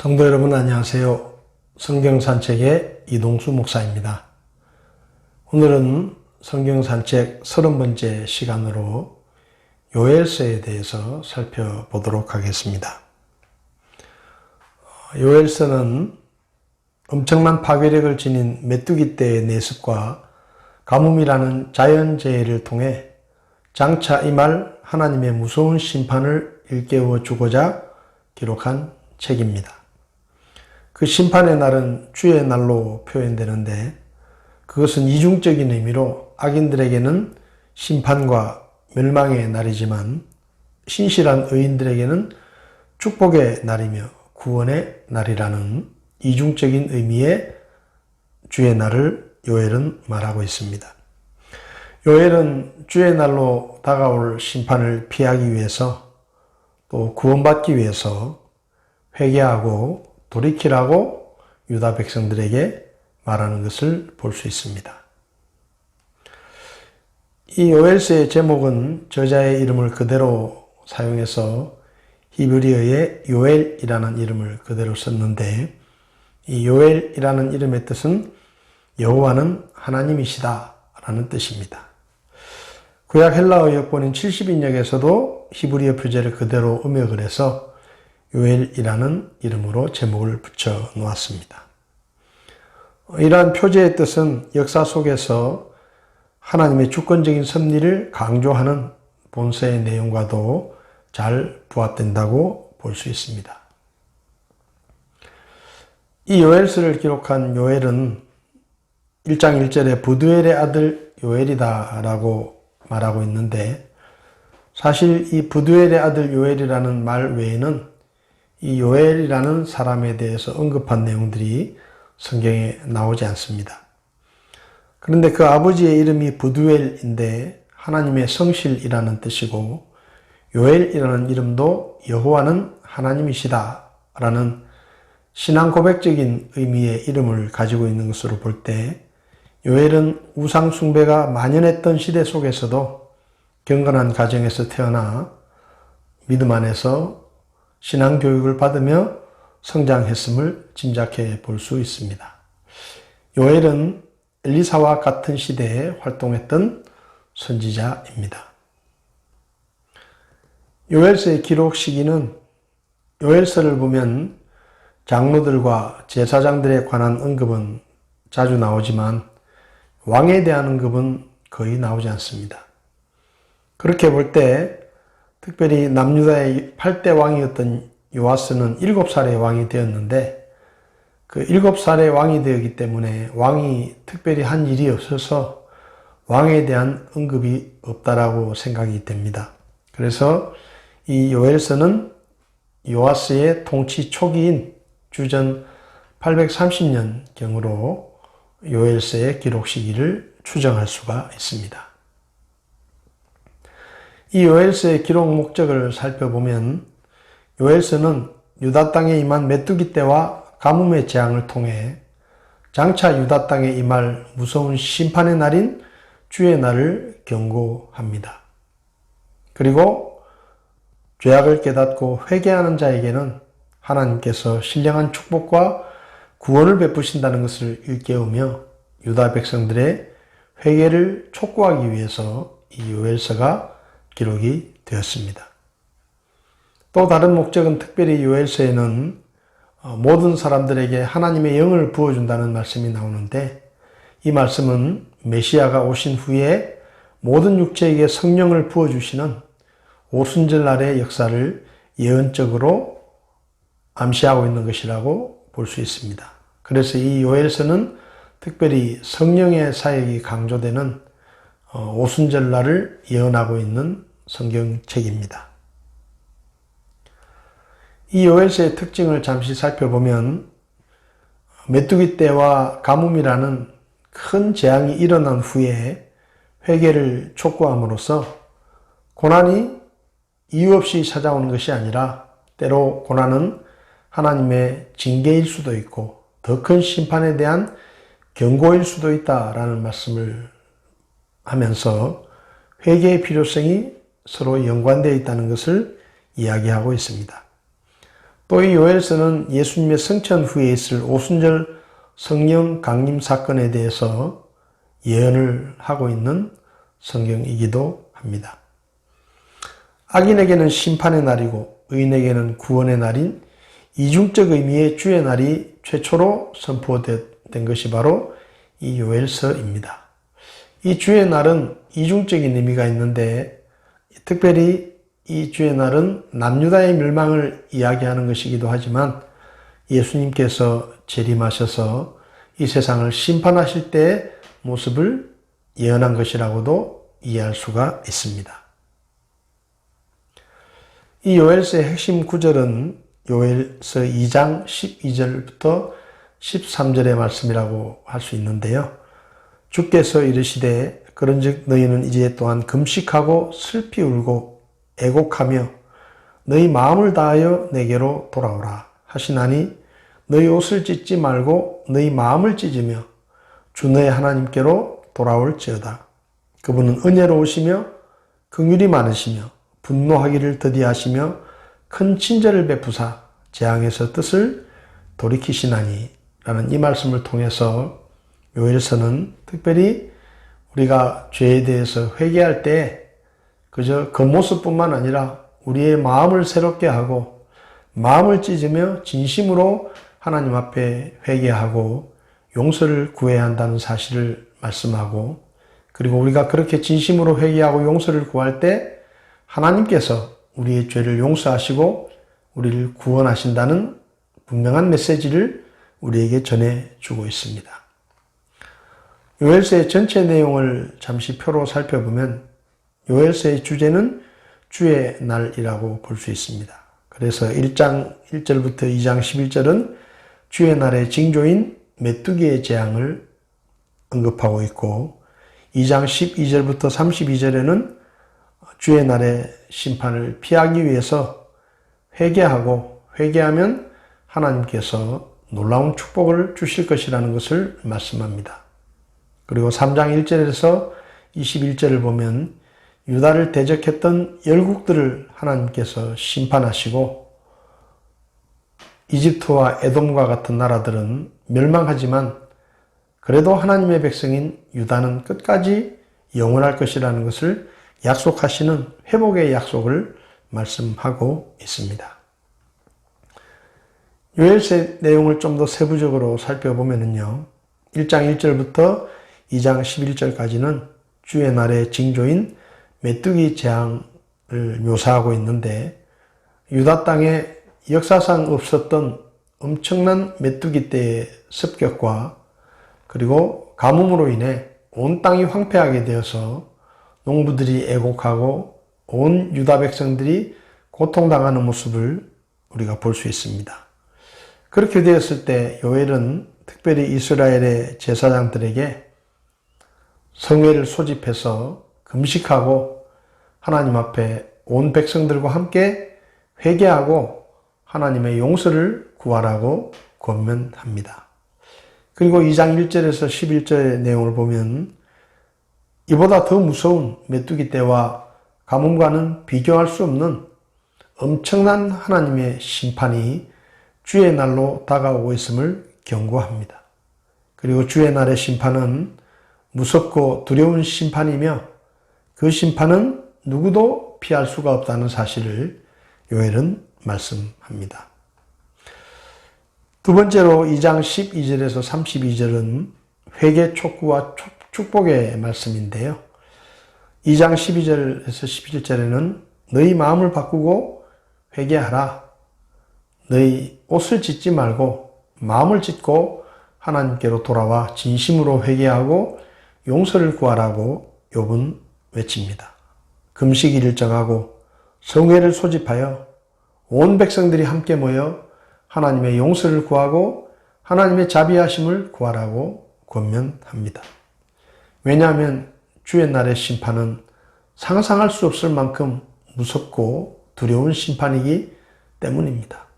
성도 여러분 안녕하세요. 성경산책의 이동수 목사입니다. 오늘은 성경산책 30번째 시간으로 요엘서에 대해서 살펴보도록 하겠습니다. 요엘서는 엄청난 파괴력을 지닌 메뚜기 떼의 내습과 가뭄이라는 자연재해를 통해 장차 임할 하나님의 무서운 심판을 일깨워 주고자 기록한 책입니다. 그 심판의 날은 주의 날로 표현되는데 그것은 이중적인 의미로 악인들에게는 심판과 멸망의 날이지만 신실한 의인들에게는 축복의 날이며 구원의 날이라는 이중적인 의미의 주의 날을 요엘은 말하고 있습니다. 요엘은 주의 날로 다가올 심판을 피하기 위해서 또 구원받기 위해서 회개하고 돌이키라고 유다 백성들에게 말하는 것을 볼 수 있습니다. 이 요엘서의 제목은 저자의 이름을 그대로 사용해서 히브리어의 요엘이라는 이름을 그대로 썼는데 이 요엘이라는 이름의 뜻은 여호와는 하나님이시다 라는 뜻입니다. 구약 헬라어 역본인 70인역에서도 히브리어 표제를 그대로 음역을 해서 요엘이라는 이름으로 제목을 붙여 놓았습니다. 이러한 표제의 뜻은 역사 속에서 하나님의 주권적인 섭리를 강조하는 본서의 내용과도 잘 부합된다고 볼 수 있습니다. 이 요엘서를 기록한 요엘은 1장 1절에 부두엘의 아들 요엘이다 라고 말하고 있는데 사실 이 부두엘의 아들 요엘이라는 말 외에는 이 요엘이라는 사람에 대해서 언급한 내용들이 성경에 나오지 않습니다. 그런데 그 아버지의 이름이 부두엘인데 하나님의 성실이라는 뜻이고 요엘이라는 이름도 여호와는 하나님이시다 라는 신앙 고백적인 의미의 이름을 가지고 있는 것으로 볼 때 요엘은 우상 숭배가 만연했던 시대 속에서도 경건한 가정에서 태어나 믿음 안에서 신앙 교육을 받으며 성장했음을 짐작해 볼 수 있습니다. 요엘은 엘리사와 같은 시대에 활동했던 선지자입니다. 요엘서의 기록 시기는 요엘서를 보면 장로들과 제사장들에 관한 언급은 자주 나오지만 왕에 대한 언급은 거의 나오지 않습니다. 그렇게 볼 때 특별히 남유다의 8대 왕이었던 요아스는 7살의 왕이 되었는데 그 7살의 왕이 되었기 때문에 왕이 특별히 한 일이 없어서 왕에 대한 언급이 없다라고 생각이 됩니다. 그래서 이 요엘서는 요아스의 통치 초기인 주전 830년경으로 요엘서의 기록 시기를 추정할 수가 있습니다. 이 요엘서의 기록 목적을 살펴보면 요엘서는 유다 땅에 임한 메뚜기 떼와 가뭄의 재앙을 통해 장차 유다 땅에 임할 무서운 심판의 날인 주의 날을 경고합니다. 그리고 죄악을 깨닫고 회개하는 자에게는 하나님께서 신령한 축복과 구원을 베푸신다는 것을 일깨우며 유다 백성들의 회개를 촉구하기 위해서 이 요엘서가 기록이 되었습니다. 또 다른 목적은 특별히 요엘서에는 모든 사람들에게 하나님의 영을 부어준다는 말씀이 나오는데 이 말씀은 메시아가 오신 후에 모든 육체에게 성령을 부어주시는 오순절날의 역사를 예언적으로 암시하고 있는 것이라고 볼 수 있습니다. 그래서 이 요엘서는 특별히 성령의 사역이 강조되는 오순절날을 예언하고 있는 성경책입니다. 이 요엘서의 특징을 잠시 살펴보면 메뚜기 떼와 가뭄이라는 큰 재앙이 일어난 후에 회개를 촉구함으로써 고난이 이유 없이 찾아오는 것이 아니라 때로 고난은 하나님의 징계일 수도 있고 더 큰 심판에 대한 경고일 수도 있다라는 말씀을 하면서 회개의 필요성이 서로 연관되어 있다는 것을 이야기하고 있습니다. 또 이 요엘서는 예수님의 성천 후에 있을 오순절 성령 강림 사건에 대해서 예언을 하고 있는 성경이기도 합니다. 악인에게는 심판의 날이고 의인에게는 구원의 날인 이중적 의미의 주의 날이 최초로 선포된 것이 바로 이 요엘서입니다. 이 주의 날은 이중적인 의미가 있는데 특별히 이 주의 날은 남유다의 멸망을 이야기하는 것이기도 하지만 예수님께서 재림하셔서 이 세상을 심판하실 때의 모습을 예언한 것이라고도 이해할 수가 있습니다. 이 요엘서의 핵심 구절은 요엘서 2장 12절부터 13절의 말씀이라고 할 수 있는데요. 주께서 이르시되 그런즉 너희는 이제 또한 금식하고 슬피 울고 애곡하며 너희 마음을 다하여 내게로 돌아오라 하시나니 너희 옷을 찢지 말고 너희 마음을 찢으며 주 너의 하나님께로 돌아올지어다. 그분은 은혜로우시며 긍휼이 많으시며 분노하기를 더디하시며 큰 친절을 베푸사 재앙에서 뜻을 돌이키시나니 라는 이 말씀을 통해서 요엘서는 특별히 우리가 죄에 대해서 회개할 때 그저 겉모습뿐만 아니라 우리의 마음을 새롭게 하고 마음을 찢으며 진심으로 하나님 앞에 회개하고 용서를 구해야 한다는 사실을 말씀하고, 그리고 우리가 그렇게 진심으로 회개하고 용서를 구할 때 하나님께서 우리의 죄를 용서하시고 우리를 구원하신다는 분명한 메시지를 우리에게 전해주고 있습니다. 요엘서의 전체 내용을 잠시 표로 살펴보면 요엘서의 주제는 주의 날이라고 볼 수 있습니다. 그래서 1장 1절부터 2장 11절은 주의 날의 징조인 메뚜기의 재앙을 언급하고 있고, 2장 12절부터 32절에는 주의 날의 심판을 피하기 위해서 회개하면 하나님께서 놀라운 축복을 주실 것이라는 것을 말씀합니다. 그리고 3장 1절에서 21절을 보면 유다를 대적했던 열국들을 하나님께서 심판하시고 이집트와 에돔과 같은 나라들은 멸망하지만 그래도 하나님의 백성인 유다는 끝까지 영원할 것이라는 것을 약속하시는 회복의 약속을 말씀하고 있습니다. 요엘서의 내용을 좀 더 세부적으로 살펴보면요. 1장 1절부터 2장 11절까지는 주의 날의 징조인 메뚜기 재앙을 묘사하고 있는데, 유다 땅에 역사상 없었던 엄청난 메뚜기 떼의 습격과 그리고 가뭄으로 인해 온 땅이 황폐하게 되어서 농부들이 애곡하고 온 유다 백성들이 고통당하는 모습을 우리가 볼 수 있습니다. 그렇게 되었을 때 요엘은 특별히 이스라엘의 제사장들에게 성회를 소집해서 금식하고 하나님 앞에 온 백성들과 함께 회개하고 하나님의 용서를 구하라고 권면합니다. 그리고 2장 1절에서 11절의 내용을 보면 이보다 더 무서운 메뚜기 떼와 가뭄과는 비교할 수 없는 엄청난 하나님의 심판이 주의 날로 다가오고 있음을 경고합니다. 그리고 주의 날의 심판은 무섭고 두려운 심판이며 그 심판은 누구도 피할 수가 없다는 사실을 요엘은 말씀합니다. 두 번째로 2장 12절에서 32절은 회개 촉구와 축복의 말씀인데요. 2장 12절에서 11절에는 너희 마음을 바꾸고 회개하라. 너희 옷을 찢지 말고 마음을 찢고 하나님께로 돌아와 진심으로 회개하고 용서를 구하라고 욥은 외칩니다. 금식일을 정하고 성회를 소집하여 온 백성들이 함께 모여 하나님의 용서를 구하고 하나님의 자비하심을 구하라고 권면합니다. 왜냐하면 주의 날의 심판은 상상할 수 없을 만큼 무섭고 두려운 심판이기 때문입니다.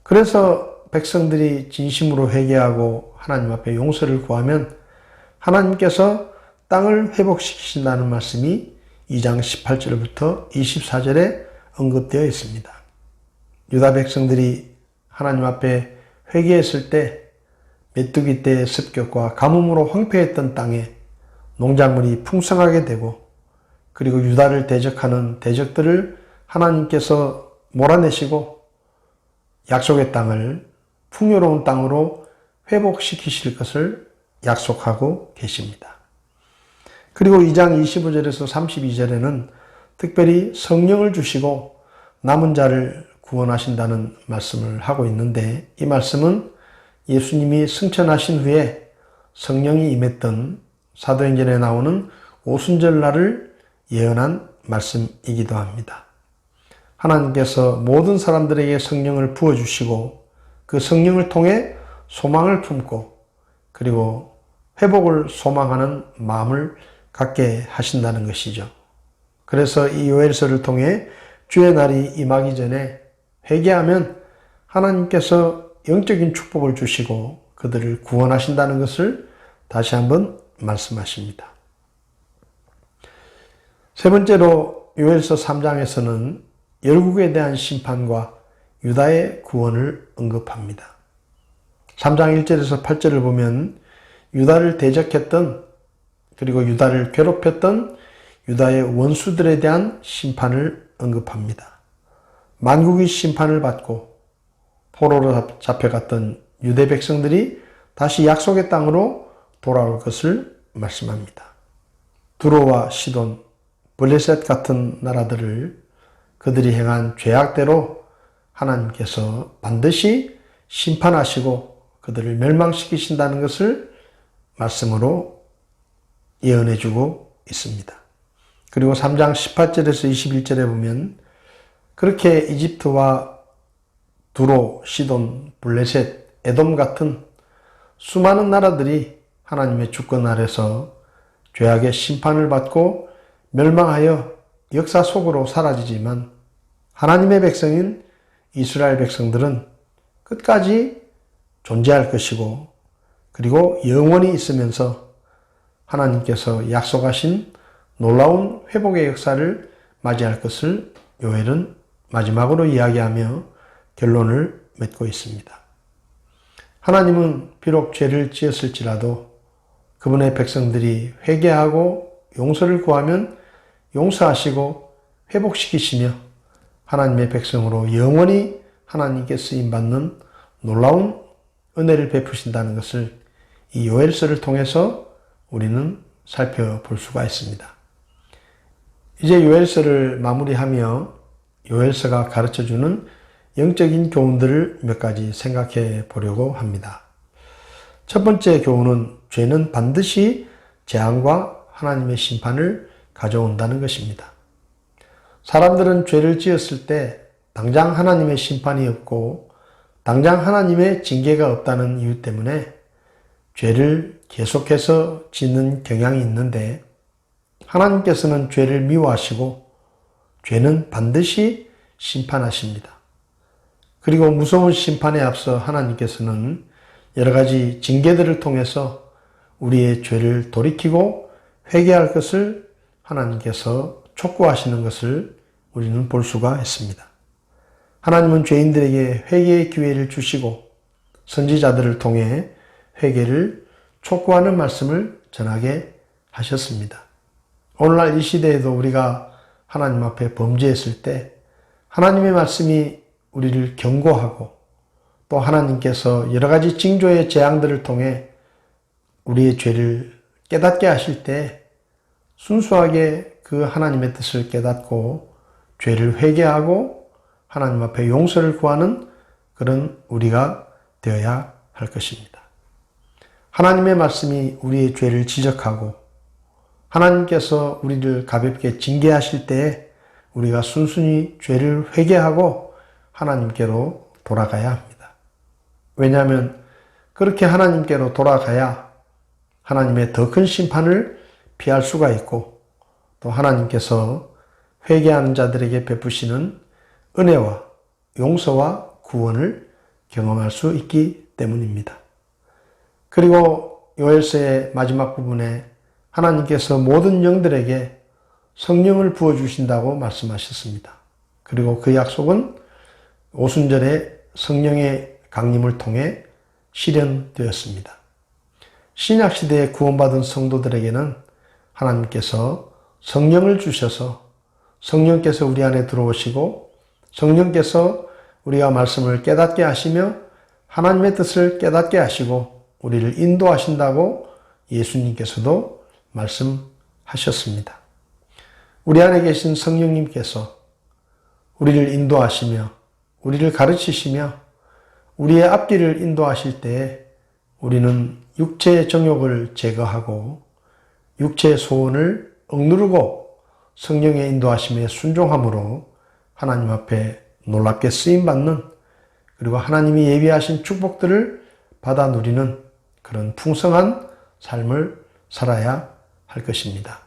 그래서 백성들이 진심으로 회개하고 하나님 앞에 용서를 구하면 하나님께서 땅을 회복시키신다는 말씀이 2장 18절부터 24절에 언급되어 있습니다. 유다 백성들이 하나님 앞에 회개했을 때 메뚜기 떼의 습격과 가뭄으로 황폐했던 땅에 농작물이 풍성하게 되고, 그리고 유다를 대적하는 대적들을 하나님께서 몰아내시고 약속의 땅을 풍요로운 땅으로 회복시키실 것을 약속하고 계십니다. 그리고 2장 25절에서 32절에는 특별히 성령을 주시고 남은 자를 구원하신다는 말씀을 하고 있는데, 이 말씀은 예수님이 승천하신 후에 성령이 임했던 사도행전에 나오는 오순절날을 예언한 말씀이기도 합니다. 하나님께서 모든 사람들에게 성령을 부어주시고 그 성령을 통해 소망을 품고 그리고 회복을 소망하는 마음을 갖게 하신다는 것이죠. 그래서 이 요엘서를 통해 주의 날이 임하기 전에 회개하면 하나님께서 영적인 축복을 주시고 그들을 구원하신다는 것을 다시 한번 말씀하십니다. 세 번째로 요엘서 3장에서는 열국에 대한 심판과 유다의 구원을 언급합니다. 3장 1절에서 8절을 보면 유다를 대적했던, 그리고 유다를 괴롭혔던 유다의 원수들에 대한 심판을 언급합니다. 만국이 심판을 받고 포로로 잡혀갔던 유대 백성들이 다시 약속의 땅으로 돌아올 것을 말씀합니다. 두로와 시돈, 블레셋 같은 나라들을 그들이 행한 죄악대로 하나님께서 반드시 심판하시고 그들을 멸망시키신다는 것을 말씀으로 예언해주고 있습니다. 그리고 3장 18절에서 21절에 보면 그렇게 이집트와 두로, 시돈, 블레셋, 에돔 같은 수많은 나라들이 하나님의 주권 아래서 죄악의 심판을 받고 멸망하여 역사 속으로 사라지지만 하나님의 백성인 이스라엘 백성들은 끝까지 존재할 것이고, 그리고 영원히 있으면서 하나님께서 약속하신 놀라운 회복의 역사를 맞이할 것을 요엘은 마지막으로 이야기하며 결론을 맺고 있습니다. 하나님은 비록 죄를 지었을지라도 그분의 백성들이 회개하고 용서를 구하면 용서하시고 회복시키시며 하나님의 백성으로 영원히 하나님께 쓰임받는 놀라운 은혜를 베푸신다는 것을 이 요엘서를 통해서 우리는 살펴볼 수가 있습니다. 이제 요엘서를 마무리하며 요엘서가 가르쳐주는 영적인 교훈들을 몇 가지 생각해 보려고 합니다. 첫 번째 교훈은 죄는 반드시 재앙과 하나님의 심판을 가져온다는 것입니다. 사람들은 죄를 지었을 때 당장 하나님의 심판이 없고 당장 하나님의 징계가 없다는 이유 때문에 죄를 계속해서 짓는 경향이 있는데, 하나님께서는 죄를 미워하시고 죄는 반드시 심판하십니다. 그리고 무서운 심판에 앞서 하나님께서는 여러 가지 징계들을 통해서 우리의 죄를 돌이키고 회개할 것을 하나님께서 촉구하시는 것을 우리는 볼 수가 있습니다. 하나님은 죄인들에게 회개의 기회를 주시고 선지자들을 통해 회개를 촉구하는 말씀을 전하게 하셨습니다. 오늘날 이 시대에도 우리가 하나님 앞에 범죄했을 때 하나님의 말씀이 우리를 경고하고 또 하나님께서 여러 가지 징조의 재앙들을 통해 우리의 죄를 깨닫게 하실 때 순수하게 그 하나님의 뜻을 깨닫고 죄를 회개하고 하나님 앞에 용서를 구하는 그런 우리가 되어야 할 것입니다. 하나님의 말씀이 우리의 죄를 지적하고 하나님께서 우리를 가볍게 징계하실 때에 우리가 순순히 죄를 회개하고 하나님께로 돌아가야 합니다. 왜냐하면 그렇게 하나님께로 돌아가야 하나님의 더 큰 심판을 피할 수가 있고 또 하나님께서 회개하는 자들에게 베푸시는 은혜와 용서와 구원을 경험할 수 있기 때문입니다. 그리고 요엘서의 마지막 부분에 하나님께서 모든 영들에게 성령을 부어주신다고 말씀하셨습니다. 그리고 그 약속은 오순절에 성령의 강림을 통해 실현되었습니다. 신약시대에 구원받은 성도들에게는 하나님께서 성령을 주셔서 성령께서 우리 안에 들어오시고 성령께서 우리가 말씀을 깨닫게 하시며 하나님의 뜻을 깨닫게 하시고 우리를 인도하신다고 예수님께서도 말씀하셨습니다. 우리 안에 계신 성령님께서 우리를 인도하시며 우리를 가르치시며 우리의 앞길을 인도하실 때에 우리는 육체의 정욕을 제거하고 육체의 소원을 억누르고 성령의 인도하심에 순종함으로 하나님 앞에 놀랍게 쓰임받는 그리고 하나님이 예비하신 축복들을 받아 누리는 그런 풍성한 삶을 살아야 할 것입니다.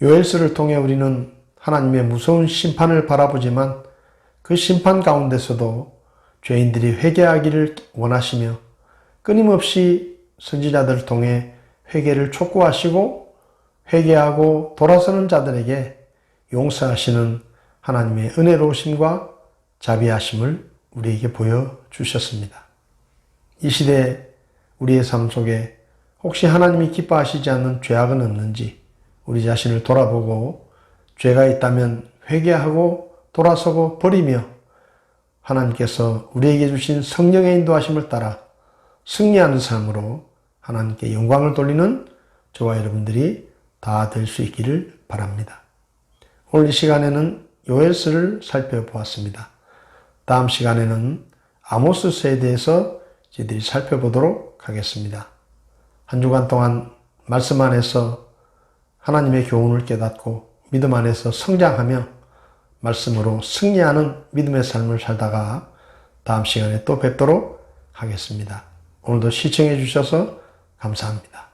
요엘서를 통해 우리는 하나님의 무서운 심판을 바라보지만 그 심판 가운데서도 죄인들이 회개하기를 원하시며 끊임없이 선지자들을 통해 회개를 촉구하시고 회개하고 돌아서는 자들에게 용서하시는 하나님의 은혜로우심과 자비하심을 우리에게 보여주셨습니다. 이 시대에 우리의 삶 속에 혹시 하나님이 기뻐하시지 않는 죄악은 없는지 우리 자신을 돌아보고 죄가 있다면 회개하고 돌아서고 버리며 하나님께서 우리에게 주신 성령의 인도하심을 따라 승리하는 삶으로 하나님께 영광을 돌리는 저와 여러분들이 다 될 수 있기를 바랍니다. 오늘 이 시간에는 요엘서를 살펴보았습니다. 다음 시간에는 아모스서에 대해서 저희들이 살펴보도록 하겠습니다. 한 주간 동안 말씀 안에서 하나님의 교훈을 깨닫고 믿음 안에서 성장하며 말씀으로 승리하는 믿음의 삶을 살다가 다음 시간에 또 뵙도록 하겠습니다. 오늘도 시청해 주셔서 감사합니다.